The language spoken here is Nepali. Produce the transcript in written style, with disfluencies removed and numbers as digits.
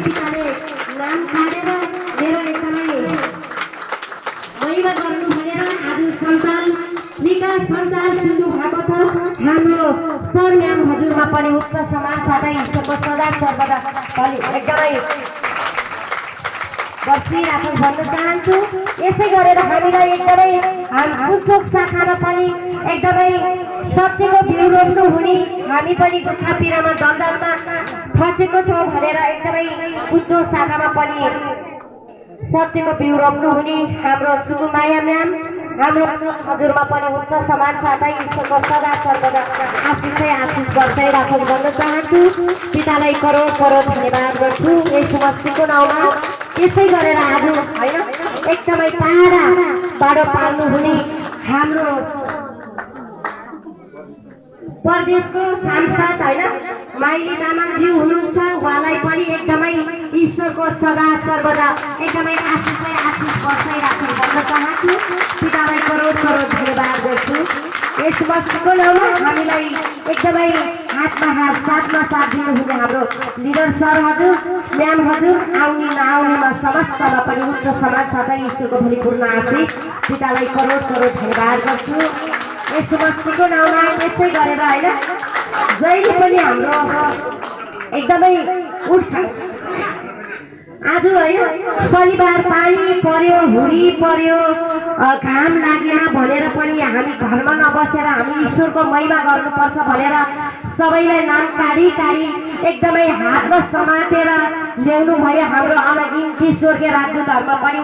पिताले नाम छाडेर मेरो एकदमै महिमा गर्नु भनेर आज सञ्चाल विकास सञ्चाल सुन्नु भएको छ। हाम्रो सर म्याम हजुरमा पनि उच्च सम्मान साथै ईश्वरको सदा सर्वदा एकदमै बसिराखौँ भन्न चाहन्छु। यसै गरेर हामीलाई एकदमै पुल्चोक शाखामा पनि एकदमै सत्यको बिउ रोप्नु हुने, हामी पनि दुःख पीडामा दलदलमा फसेको छौँ भनेर एकदमै पुल्चोक शाखामा पनि सत्यको बिउ रोप्नु हुने हाम्रो सुकुमाया म्याम हाम्रो हजुरमा पनि उच्च सम्मान साथै ईश्वरको सदा सर्वदा आशिष गर्दै राखौँ भन्न चाहन्छु। पितालाई करोड करोड धन्यवाद गर्छु यस समष्टिको नाउँमा। यसै गरेर आज होइन एकदमै टाढाबाट पाल्नु हुने हाम्रो प्रदेशको सांसद होइन माइली तामाङज्यू हुनुहुन्छ। उहाँलाई पनि एकदमै ईश्वरको सदा सर्वदा एकदमै आशिष वर्षै राख्नु भन्न चाहन्छु। पितालाई करोड करोड धन्यवाद गर्छु यस वर्षको नाउँमा। हामीलाई एकदमै हातमा हात साथमा साथ दिनुहुने हाम्रो लिडर सर हजुर म्याम हजुर आउने नआउनेमा समस्तमा पनि उच्च सम्मान साथै ईश्वरको भरिपूर्ण आशिष। पितालाई करोड करोड धन्यवाद गर्छु यस समष्टिको नाउँमा। यसै गरेर होइन जहिले पनि हाम्रो एकदमै आज होइन शनिबार पानी पर्यो हुरी पर्यो घाम लागेन भनेर पनि हामी घरमा नबसेर हामी ईश्वरको महिमा गर्नुपर्छ भनेर सबैलाई नाम काढी एकदमै हातमा समातेर ल्याउनु भयो हाम्रो अनगिन्ती स्वर्गीय राजदूतहरूमा पनि